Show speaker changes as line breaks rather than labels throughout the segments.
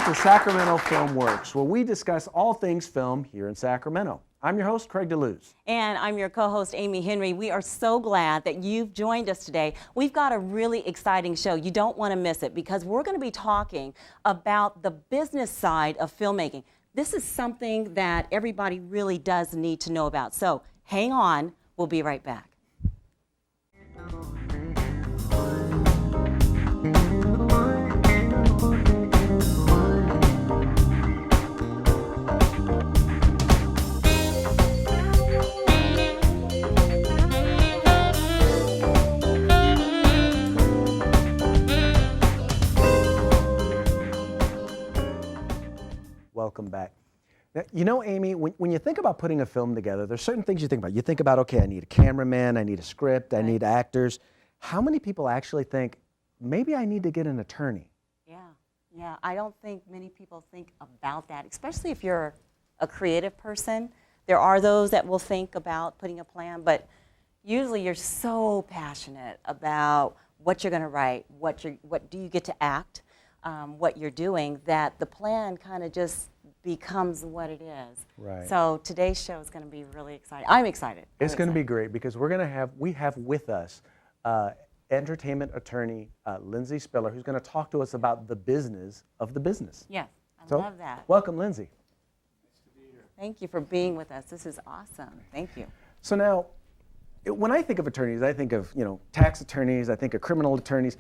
to Sacramento Film Works, where we discuss all things film here in Sacramento. I'm your host, Craig DeLuz.
And I'm your co-host, Amy Henry. We are so glad that you've joined us today. We've got a really exciting show. You don't want to miss it because we're going to be talking about the business side of filmmaking. This is something that everybody really does need to know about. So hang on, we'll be right back.
Welcome back. Now, you know, Amy, when you think about putting a film together, there's certain things you think about. You think about, okay, I need a cameraman, I need a script, I need actors. How many people actually think, maybe I need to get an attorney?
Yeah, I don't think many people think about that, especially if you're a creative person. There are those that will think about putting a plan, but usually you're so passionate about what you're going to write, what do you get to act, what you're doing, that the plan kind of just becomes what it is.
Right.
So today's show is going to be really exciting. I'm excited.
It's going to be great because we have with us entertainment attorney Lindsay Spiller, who's going to talk to us about the business of the business.
Yes, I love that.
Welcome, Lindsay.
Nice to be here.
Thank you for being with us. This is awesome. Thank you.
So now, when I think of attorneys, I think of, tax attorneys, I think of criminal attorneys.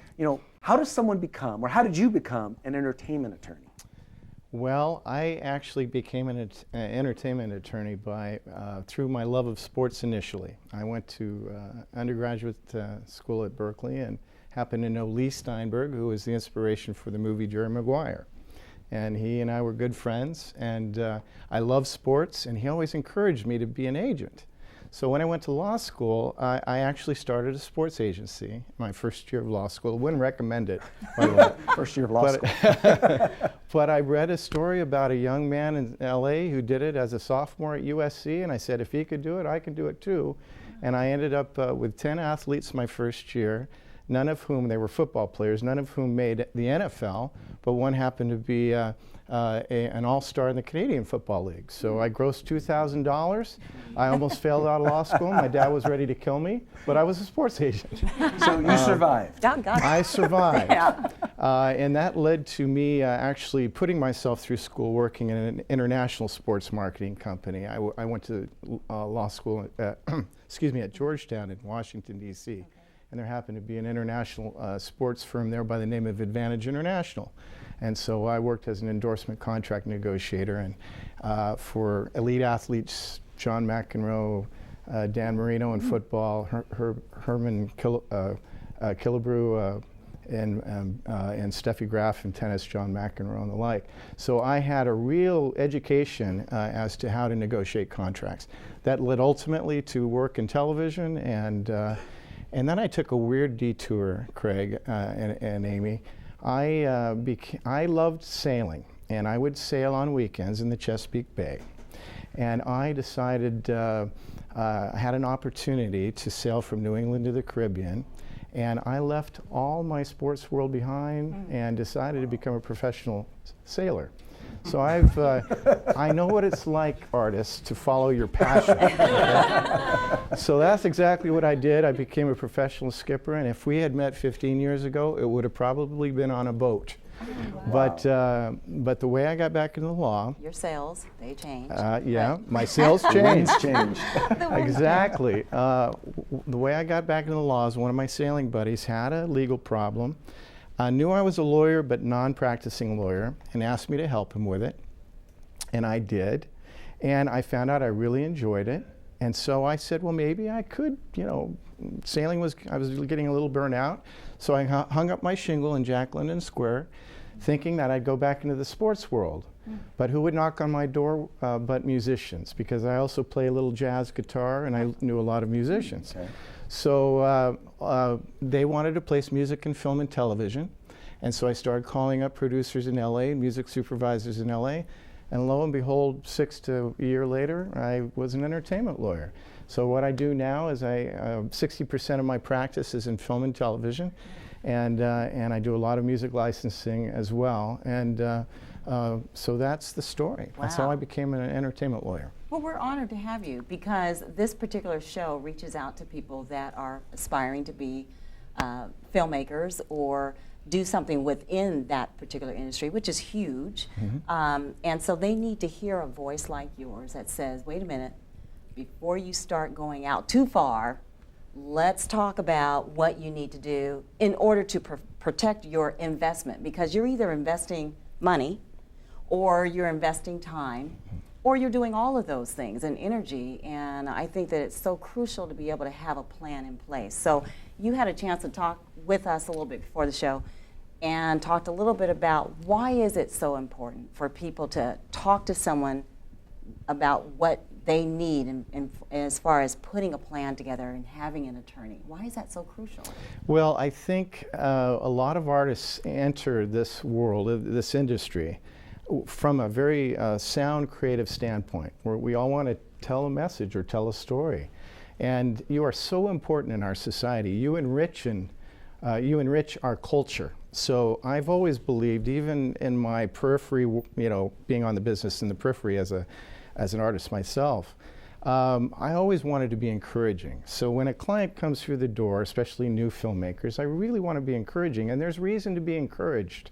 How does someone become, or how did you become an entertainment attorney?
Well, I actually became an entertainment attorney through my love of sports initially. I went to undergraduate school at Berkeley and happened to know Lee Steinberg, who was the inspiration for the movie Jerry Maguire. And he and I were good friends, and I love sports, and he always encouraged me to be an agent. So when I went to law school, I actually started a sports agency my first year of law school. I wouldn't recommend it, by the way.
First year of law school.
But I read a story about a young man in LA who did it as a sophomore at USC, and I said, if he could do it, I can do it too. And I ended up with 10 athletes my first year, none of whom, they were football players, none of whom made the NFL, but one happened to be an all-star in the Canadian Football League. So I grossed $2,000. I almost failed out of law school. My dad was ready to kill me, but I was a sports agent.
So you survived.
I survived.
Yeah.
And that led to me actually putting myself through school working in an international sports marketing company. I went to law school at, at Georgetown in Washington, D.C. Okay. And there happened to be an international sports firm there by the name of Advantage International. And so I worked as an endorsement contract negotiator and for elite athletes, John McEnroe, Dan Marino in football, Herman Killebrew, and Steffi Graf in tennis, John McEnroe and the like. So I had a real education as to how to negotiate contracts. That led ultimately to work in television, and then I took a weird detour, Craig and Amy. I loved sailing, and I would sail on weekends in the Chesapeake Bay. And I decided, I had an opportunity to sail from New England to the Caribbean, and I left all my sports world behind and decided to become a professional sailor. So I know what it's like, artists, to follow your passion. So that's exactly what I did. I became a professional skipper, and if we had met 15 years ago, it would have probably been on a boat. Wow. But the way I got back into the law...
Your sales, they changed.
Yeah,
right?
my sales changed.
changed.
Exactly. The way I got back into the law is one of my sailing buddies had a legal problem. Knew I was a lawyer, but non-practicing lawyer, and asked me to help him with it. And I did. And I found out I really enjoyed it. And so I said, well, maybe I could, sailing I was getting a little burnt out. So I hung up my shingle in Jack London Square, thinking that I'd go back into the sports world. But who would knock on my door but musicians? Because I also play a little jazz guitar, and I knew a lot of musicians. Okay. So they wanted to place music in film and television. And so I started calling up producers in LA, music supervisors in LA. And lo and behold, a year later, I was an entertainment lawyer. So what I do now is 60% of my practice is in film and television. And I do a lot of music licensing as well. And So that's the story. That's how
Wow.
I became an entertainment lawyer.
Well, we're honored to have you because this particular show reaches out to people that are aspiring to be filmmakers or do something within that particular industry, which is huge. And so they need to hear a voice like yours that says, wait a minute, before you start going out too far, let's talk about what you need to do in order to protect your investment, because you're either investing money or you're investing time or you're doing all of those things and energy. And I think that it's so crucial to be able to have a plan in place. So you had a chance to talk with us a little bit before the show and talked a little bit about why is it so important for people to talk to someone about what they need in as far as putting a plan together and having an attorney. Why is that so crucial?
Well, I think a lot of artists enter this world, this industry, from a very sound creative standpoint, where we all want to tell a message or tell a story. And you are so important in our society. You enrich our culture. So I've always believed, even in my periphery, you know, being on the business in the periphery as an artist myself, I always wanted to be encouraging. So when a client comes through the door, especially new filmmakers, I really want to be encouraging, and there's reason to be encouraged.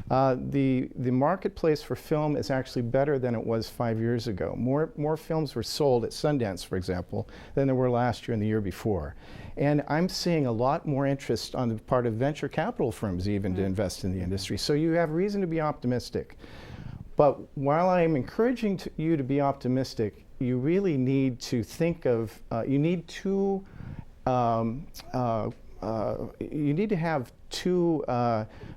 The marketplace for film is actually better than it was 5 years ago. More films were sold at Sundance, for example, than there were last year and the year before. And I'm seeing a lot more interest on the part of venture capital firms even to invest in the industry. So you have reason to be optimistic. But while I'm encouraging you to be optimistic, you really need to think of, you need to have two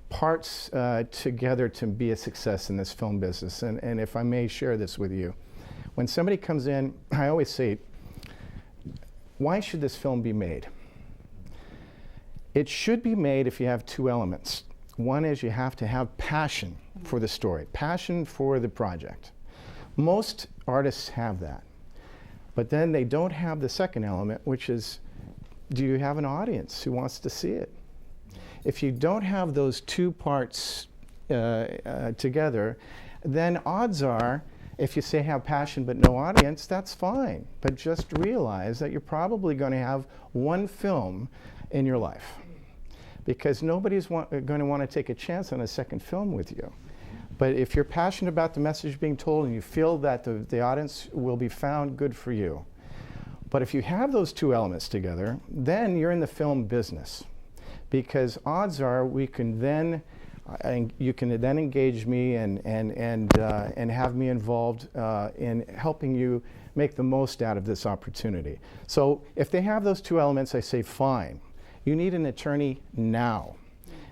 parts together to be a success in this film business. And if I may share this with you, when somebody comes in, I always say, why should this film be made? It should be made if you have two elements. One is you have to have passion for the story, passion for the project. Most artists have that. But then they don't have the second element, which is, do you have an audience who wants to see it? If you don't have those two parts together, then odds are, if you say have passion but no audience, that's fine. But just realize that you're probably going to have one film in your life, because nobody's going to want to take a chance on a second film with you. But if you're passionate about the message being told and you feel that the audience will be found, good for you. But if you have those two elements together, then you're in the film business, because odds are we can then you can then engage me and have me involved in helping you make the most out of this opportunity. So if they have those two elements, I say fine. You need an attorney now.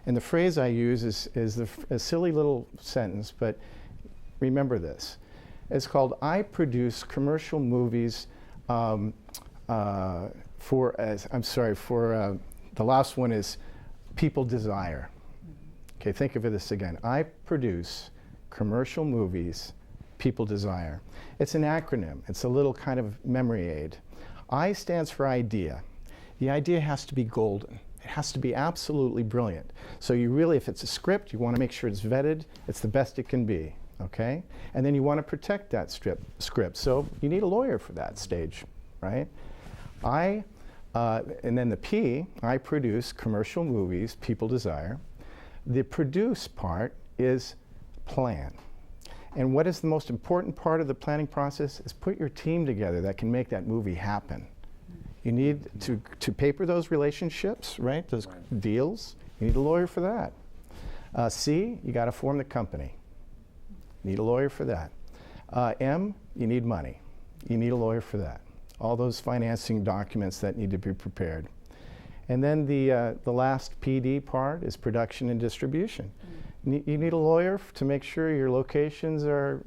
And the phrase I use is a silly little sentence, but remember this. It's called, I produce commercial movies the last one is people desire. Okay, think of this again. I produce commercial movies people desire. It's an acronym. It's a little kind of memory aid. I stands for idea. The idea has to be golden. It has to be absolutely brilliant. So you really, if it's a script, you want to make sure it's vetted, it's the best it can be, okay? And then you want to protect that script. So you need a lawyer for that stage, right? And then the P, I produce commercial movies people desire. The produce part is plan. And what is the most important part of the planning process is put your team together that can make that movie happen. You need to paper those relationships, right? Those deals. You need a lawyer for that. C, you got to form the company. You need a lawyer for that. M, you need money. You need a lawyer for that. All those financing documents that need to be prepared. And then the last PD part is production and distribution. You need a lawyer to make sure your locations are,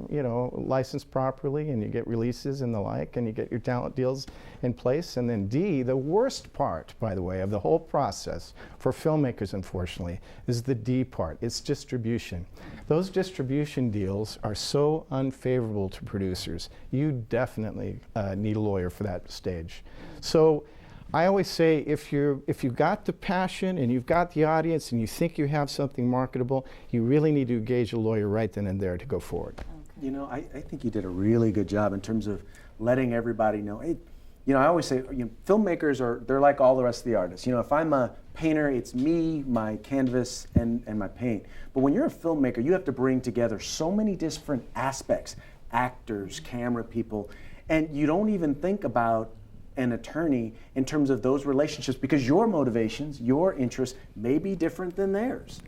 licensed properly, and you get releases and the like, and you get your talent deals in place. And then D, the worst part, by the way, of the whole process for filmmakers, unfortunately, is the D part. It's distribution. Those distribution deals are so unfavorable to producers. You definitely need a lawyer for that stage. So I always say if you've got the passion and you've got the audience and you think you have something marketable, you really need to engage a lawyer right then and there to go forward.
Okay. You know, I think you did a really good job in terms of letting everybody know. Hey, you know, I always say, filmmakers they're like all the rest of the artists. You know, if I'm a painter, it's me, my canvas, and my paint. But when you're a filmmaker, you have to bring together so many different aspects, actors, camera people, and you don't even think about an attorney in terms of those relationships because your motivations, your interests may be different than theirs.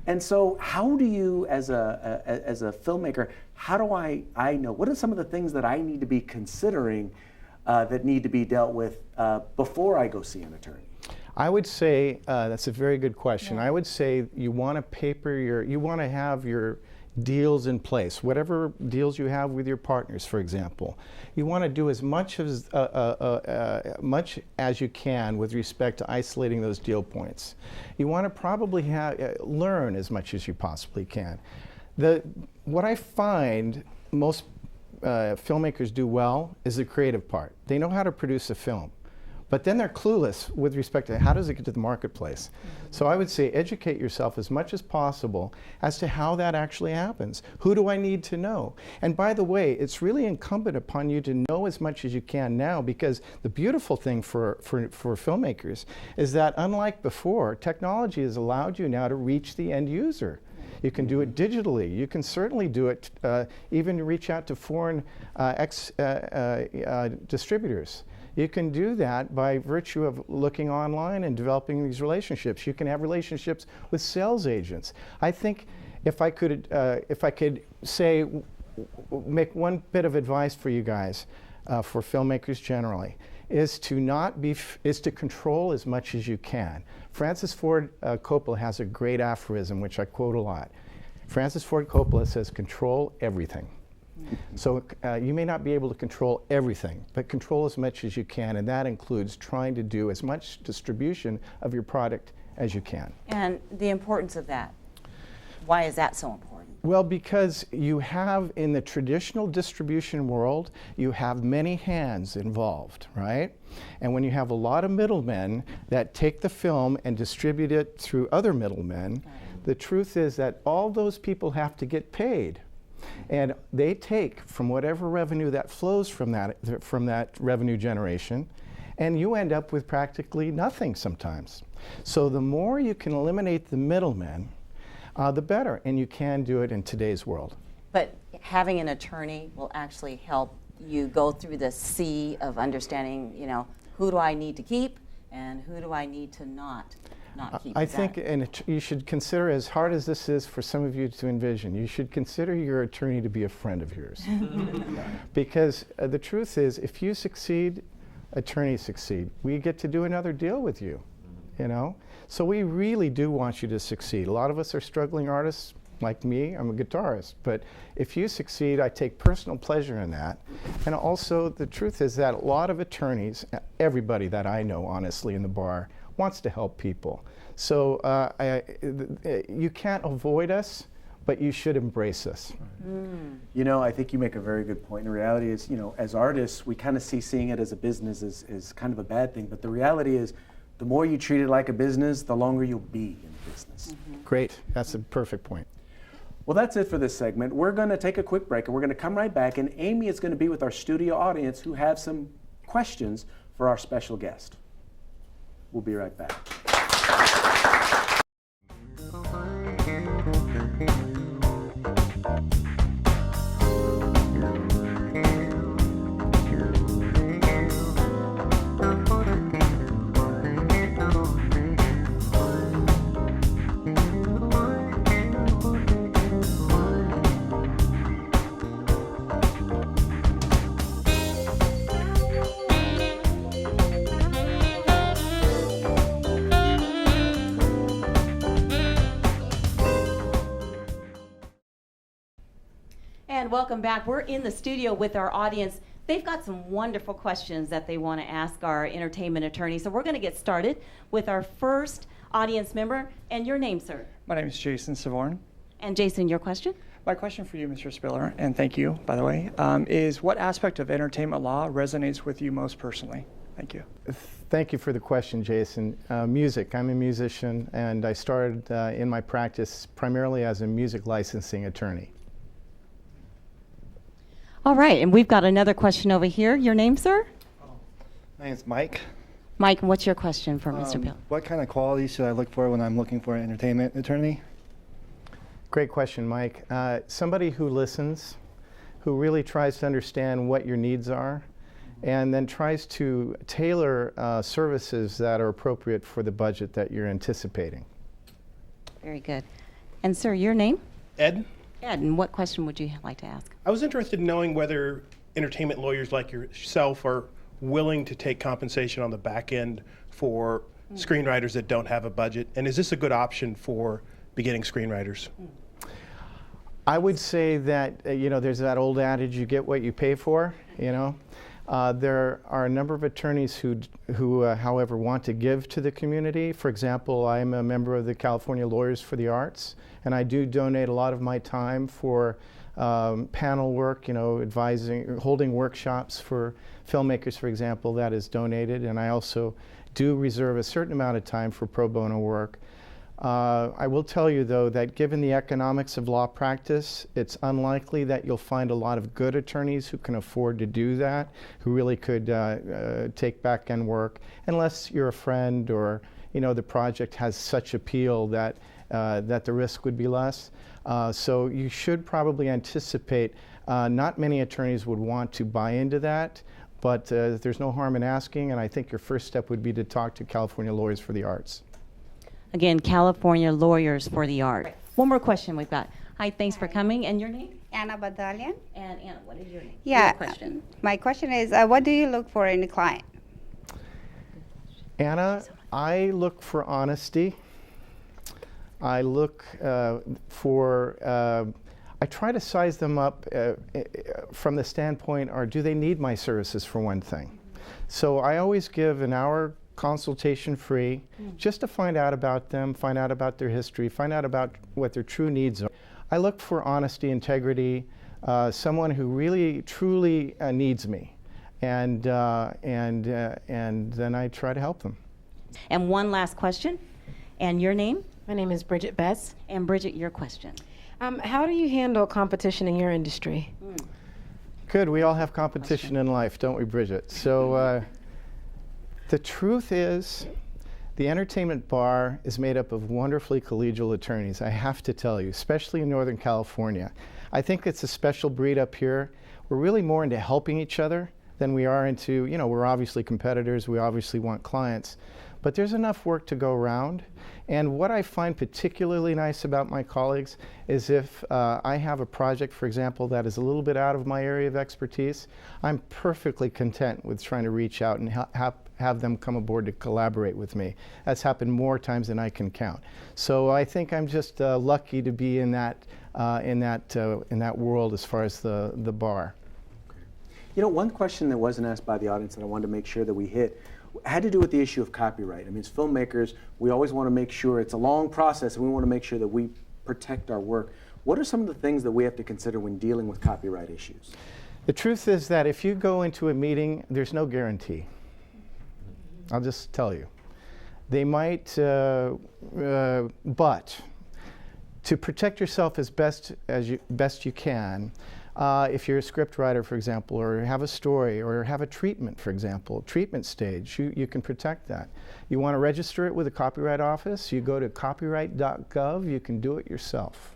And so how do you, as a filmmaker, how do I know, what are some of the things that I need to be considering that need to be dealt with before I go see an attorney?
I would say, that's a very good question.
Yeah.
I would say you want to have your deals in place, whatever deals you have with your partners, for example. You want to do as much as you can with respect to isolating those deal points. You want to probably learn as much as you possibly can. What I find most filmmakers do well is the creative part. They know how to produce a film, but then they're clueless with respect to how does it get to the marketplace. So I would say educate yourself as much as possible as to how that actually happens. Who do I need to know? And by the way, it's really incumbent upon you to know as much as you can now, because the beautiful thing for filmmakers is that unlike before, technology has allowed you now to reach the end user. You can do it digitally. You can certainly do it even reach out to foreign distributors. You can do that by virtue of looking online and developing these relationships. You can have relationships with sales agents. I think if I could say, make one bit of advice for you guys, for filmmakers generally, is to control as much as you can. Francis Ford Coppola has a great aphorism, which I quote a lot. Francis Ford Coppola says, control everything. So you may not be able to control everything, but control as much as you can, and that includes trying to do as much distribution of your product as you can.
And the importance of that, why is that so important?
Well, because you have, in the traditional distribution world, you have many hands involved, right? And when you have a lot of middlemen that take the film and distribute it through other middlemen, the truth is that all those people have to get paid. And they take from whatever revenue that flows from that revenue generation, and you end up with practically nothing sometimes. So the more you can eliminate the middlemen, the better, and you can do it in today's world.
But having an attorney will actually help you go through the sea of understanding, you know, who do I need to keep and who do I need to not keep.
I think, and you should consider, as hard as this is for some of you to envision, you should consider your attorney to be a friend of yours. Because the truth is, if you succeed, attorneys succeed. We get to do another deal with you, you know? So we really do want you to succeed. A lot of us are struggling artists, like me. I'm a guitarist. But if you succeed, I take personal pleasure in that. And also, the truth is that a lot of attorneys, everybody that I know, honestly, in the bar, wants to help people. So you can't avoid us, but you should embrace us.
You know, I think you make a very good point. The reality is, you know, as artists, we kind of seeing it as a business is kind of a bad thing. But the reality is, the more you treat it like a business, the longer you'll be in business.
Great. That's a perfect point.
Well, that's it for this segment. We're going to take a quick break, and we're going to come right back, and Amy is going to be with our studio audience who have some questions for our special guest. We'll be right back.
And welcome back. We're in the studio with our audience. They've got some wonderful questions that they want to ask our entertainment attorney. So we're going to get started with our first audience member. And your name, sir?
My name is Jason Savorn.
And Jason, your question?
My question for you, Mr. Spiller, and thank you, by the way, is what aspect of entertainment law resonates with you most personally? Thank you.
Thank you for the question, Jason. Music. I'm a musician, and I started in my practice primarily as a music licensing attorney.
All right, and we've got another question over here. Your name, sir?
My name's Mike.
Mike, what's your question for Mr. Bill?
What kind of qualities should I look for when I'm looking for an entertainment attorney?
Great question, Mike. Somebody who listens, who really tries to understand what your needs are, and then tries to tailor services that are appropriate for the budget that you're anticipating.
Very good. And sir, your name?
Ed,
Ed, and what question would you like to ask?
I was interested in knowing whether entertainment lawyers like yourself are willing to take compensation on the back end for screenwriters that don't have a budget, and is this a good option for beginning screenwriters?
I would say that, there's that old adage, you get what you pay for, There are a number of attorneys who, however, want to give to the community. For example, I'm a member of the California Lawyers for the Arts, and I do donate a lot of my time for panel work, advising, holding workshops for filmmakers, for example, that is donated. And I also do reserve a certain amount of time for pro bono work. I will tell you, though, that given the economics of law practice, it's unlikely that you'll find a lot of good attorneys who can afford to do that, who really could take back-end work, unless you're a friend or the project has such appeal that the risk would be less. So you should probably anticipate not many attorneys would want to buy into that, but there's no harm in asking, and I think your first step would be to talk to California Lawyers for the Arts.
Again, California Lawyers for the Art. One more question we've got. Hi, thanks for coming. And your name?
Anna Badalian.
And Anna, what is your name?
Yeah.
Your question.
My question is, what do you look for in a client?
Anna, I look for honesty. I look I try to size them up from the standpoint, or do they need my services for one thing? So I always give an hour consultation free, just to find out about them, find out about their history, find out about what their true needs are. I look for honesty, integrity, someone who really, truly needs me, and then I try to help them.
And one last question. And your name?
My name is Bridget Bess.
And Bridget, your question.
How do you handle competition in your industry?
Good. We all have competition in life, don't we, Bridget? So the truth is, the entertainment bar is made up of wonderfully collegial attorneys, I have to tell you, especially in Northern California. I think it's a special breed up here. We're really more into helping each other than we are into, we're obviously competitors, we obviously want clients, but there's enough work to go around. And what I find particularly nice about my colleagues is if I have a project, for example, that is a little bit out of my area of expertise, I'm perfectly content with trying to reach out and have them come aboard to collaborate with me. That's happened more times than I can count. So I think I'm just lucky to be in that world as far as the bar.
One question that wasn't asked by the audience that I wanted to make sure that we hit had to do with the issue of copyright. I mean, as filmmakers, we always want to make sure it's a long process, and we want to make sure that we protect our work. What are some of the things that we have to consider when dealing with copyright issues?
The truth is that if you go into a meeting, there's no guarantee. I'll just tell you. They might, but to protect yourself as best you can, if you're a script writer, for example, or have a story, or have a treatment, for example, treatment stage, you can protect that. You want to register it with the Copyright Office, you go to copyright.gov, you can do it yourself.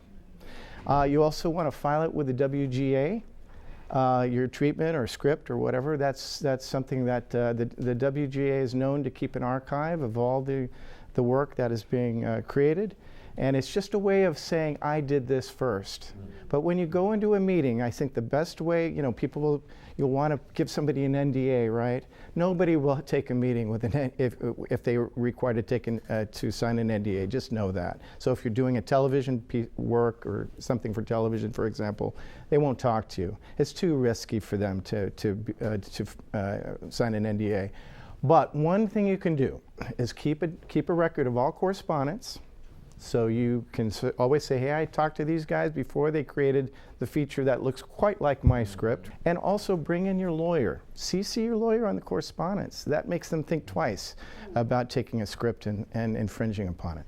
You also want to file it with the WGA, your treatment or script or whatever. That's something that the WGA is known to keep an archive of all the work that is being created. And it's just a way of saying, I did this first. But when you go into a meeting, I think the best way, you'll want to give somebody an NDA, right? Nobody will take a meeting with if they are required to sign an NDA, just know that. So if you're doing a television work or something for television, for example, they won't talk to you. It's too risky for them to sign an NDA. But one thing you can do is keep a record of all correspondence, So you can always say, hey, I talked to these guys before they created the feature that looks quite like my script. And also bring in your lawyer. CC your lawyer on the correspondence. That makes them think twice about taking a script and infringing upon it.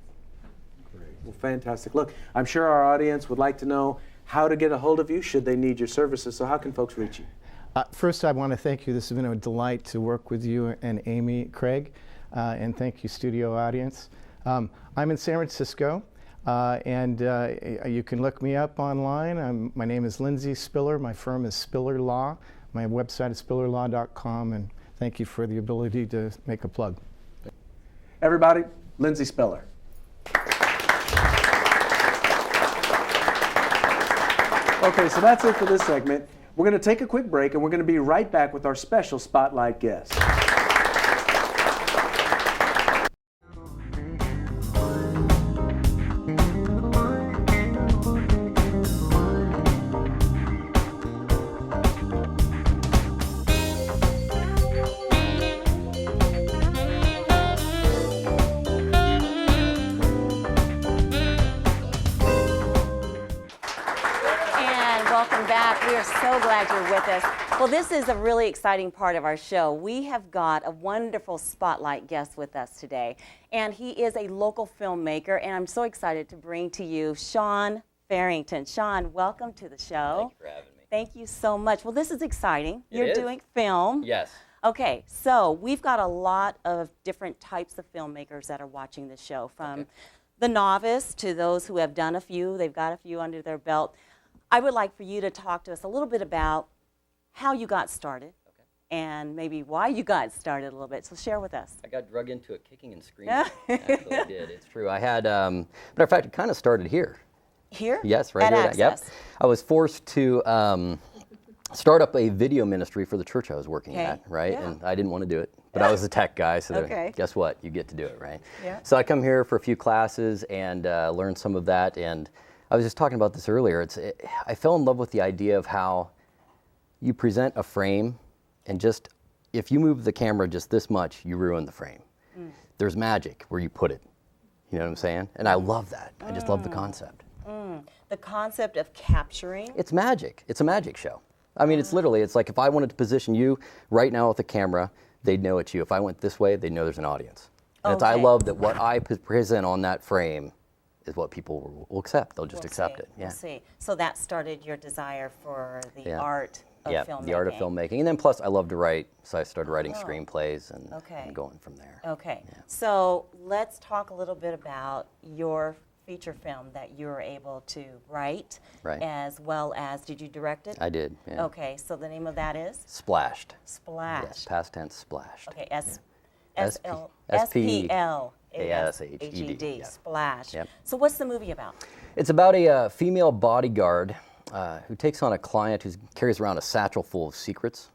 Great. Well, fantastic. Look, I'm sure our audience would like to know how to get a hold of you should they need your services. So how can folks reach you?
First, I want to thank you. This has been a delight to work with you and Amy, Craig, and thank you, studio audience. I'm in San Francisco, and you can look me up online. My name is Lindsay Spiller. My firm is Spiller Law. My website is spillerlaw.com, and thank you for the ability to make a plug.
Everybody, Lindsay Spiller. Okay, so that's it for this segment. We're going to take a quick break, and we're going to be right back with our special Spotlight guest.
We are so glad you're with us. Well, this is a really exciting part of our show. We have got a wonderful spotlight guest with us today, and he is a local filmmaker, and I'm so excited to bring to you Sean Farrington. Sean, welcome to the show.
Thank you for having me.
Thank you so much. Well, this is exciting.
It
You're
is.
doing film.
Yes.
Okay, so we've got a lot of different types of filmmakers that are watching the show, from the novice to those who have done a few. They've got a few under their belt. I would like for you to talk to us a little bit about how you got started and maybe why you got started a little bit. So share with us.
I got drug into it kicking and screaming. Actually, I did. It's true. I had, matter of fact, it kind of started here.
Here?
Yes, right
at
here.
Access.
Yep. I was forced to start up a video ministry for the church I was working at, right?
Yeah.
And I didn't want to do it, but I was a tech guy, so guess what? You get to do it, right?
Yeah.
So I come here for a few classes and learn some of that. And I was just talking about this earlier. I fell in love with the idea of how you present a frame, and just if you move the camera just this much, you ruin the frame. There's magic where you put it. You know what I'm saying? And I love that. I just love the concept.
The concept of capturing.
It's magic. It's a magic show. I mean, it's literally, it's like if I wanted to position you right now with a camera, they'd know it's you. If I went this way, they'd know there's an audience. And I love that what I present on that frame is what people will accept. They'll just accept it. Yeah.
We'll see. So that started your desire for the art of filmmaking.
The art of filmmaking. And then plus I love to write, so I started writing screenplays and going from there.
Okay. So let's talk a little bit about your feature film that you were able to write, as well as, did you direct it?
I did, yeah.
Okay, so the name of that is?
Splashed.
Splashed.
Yes, past tense, splashed.
Okay, S-P-L-A-S-H-E-D, Splash.
Yep.
So what's the movie about?
It's about a female bodyguard who takes on a client who carries around a satchel full of secrets.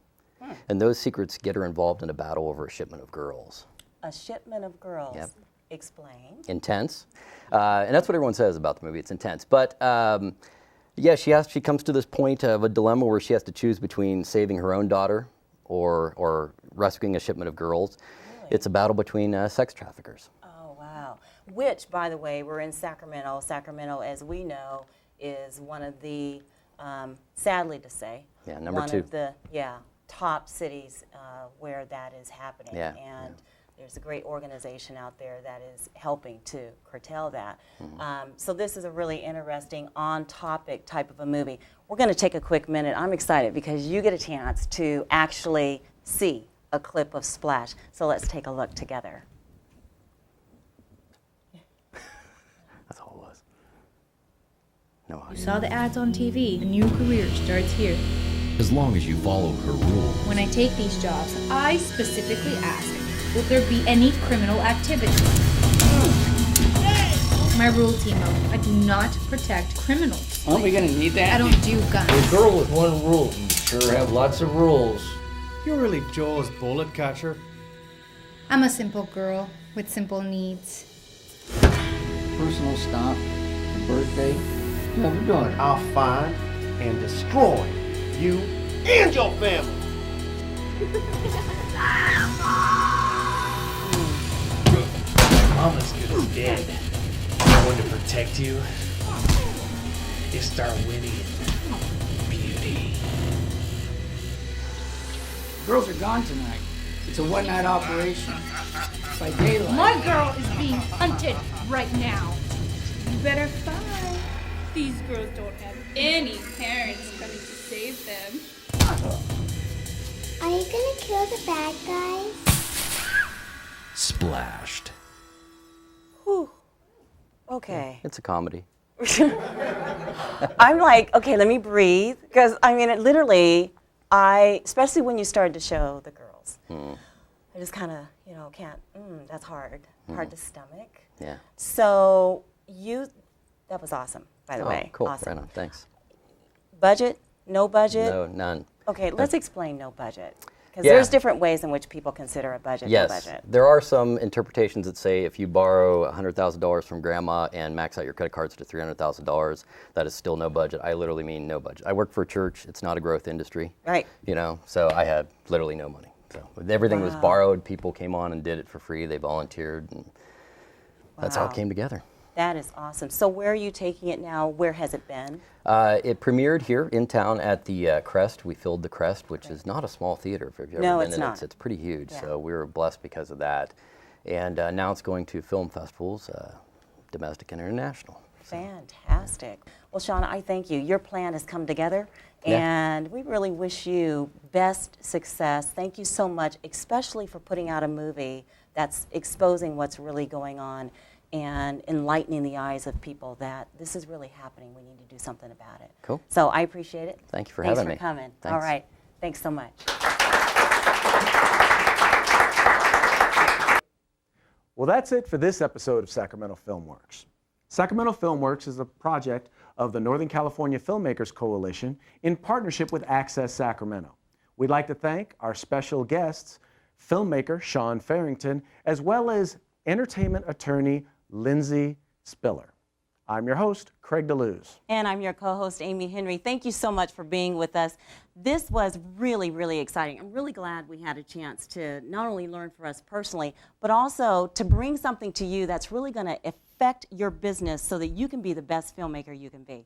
And those secrets get her involved in a battle over a shipment of girls.
A shipment of girls.
Yep.
Explain.
Intense. And that's what everyone says about the movie. It's intense. But yeah, she comes to this point of a dilemma where she has to choose between saving her own daughter or rescuing a shipment of girls. Really? It's a battle between sex traffickers.
Oh, wow. Which, by the way, we're in Sacramento. Sacramento, as we know, is one of the, sadly to say,
number two.
One of the, top cities where that is happening.
Yeah.
And there's a great organization out there that is helping to curtail that. So this is a really interesting, on-topic type of a movie. We're going to take a quick minute. I'm excited because you get a chance to actually see a clip of Splash. So let's take a look together.
That's all it was. No audio.
You saw the ads on TV. A new career starts here.
As long as you follow her rules.
When I take these jobs, I specifically ask, will there be any criminal activity? My rule, Timo, I do not protect criminals.
Aren't we gonna need that?
I don't do guns.
A girl with one rule. You sure have lots of rules.
You're really Joel's bullet catcher.
I'm a simple girl with simple needs.
Personal stop, birthday. How you doing?
I'll find and destroy you and your family.
I'm as good as dead.
one to protect you is Darwinian beauty.
Girls are gone tonight. It's a one-night operation. By daylight.
My girl is being hunted right now. You better find. These girls don't have any parents coming to save them.
Are you gonna kill the bad guys?
Splashed.
Whew. Okay.
It's a comedy.
I'm like, okay, let me breathe. Because, I mean, it literally, especially when you started to show the girls, I just kind of, you know, can't, that's hard. Hard to stomach.
Yeah.
So that was awesome, by the way.
Cool.
Awesome.
Right on. Thanks.
Budget? No budget?
No, none.
Okay, let's explain no budget. Because
Yeah.
there's different ways in which people consider a budget
Yes,
no budget.
there are some interpretations that say if you borrow $100,000 from grandma and max out your credit cards to $300,000, that is still no budget. I literally mean no budget. I work for a church. It's not a growth industry.
Right.
You know, so I had literally no money. So everything was borrowed. People came on and did it for free. They volunteered, and that's how it came together.
That is awesome. So where are you taking it now? Where has it been?
It premiered here in town at the Crest. We filled the Crest, which is not a small theater. If you've ever
No,
been
it's
in
not.
It's pretty huge.
Yeah.
So we were blessed because of that. And now it's going to film festivals, domestic and international.
Fantastic. Well, Shauna, I thank you. Your plan has come together,
Yeah.
and we really wish you best success. Thank you so much, especially for putting out a movie that's exposing what's really going on and enlightening the eyes of people that this is really happening. We need to do something about it.
Cool.
So I appreciate it.
Thank you for
Thanks
having me.
for coming. All
Thanks.
right. Thanks so much.
Well, that's it for this episode of Sacramento Film Works. Sacramento Film Works is a project of the Northern California Filmmakers Coalition in partnership with Access Sacramento. We'd like to thank our special guests, filmmaker Sean Farrington, as well as entertainment attorney Lindsay Spiller. I'm your host, Craig DeLuz.
And I'm your co-host, Amy Henry. Thank you so much for being with us. This was really, really exciting. I'm really glad we had a chance to not only learn for us personally, but also to bring something to you that's really going to affect your business so that you can be the best filmmaker you can be.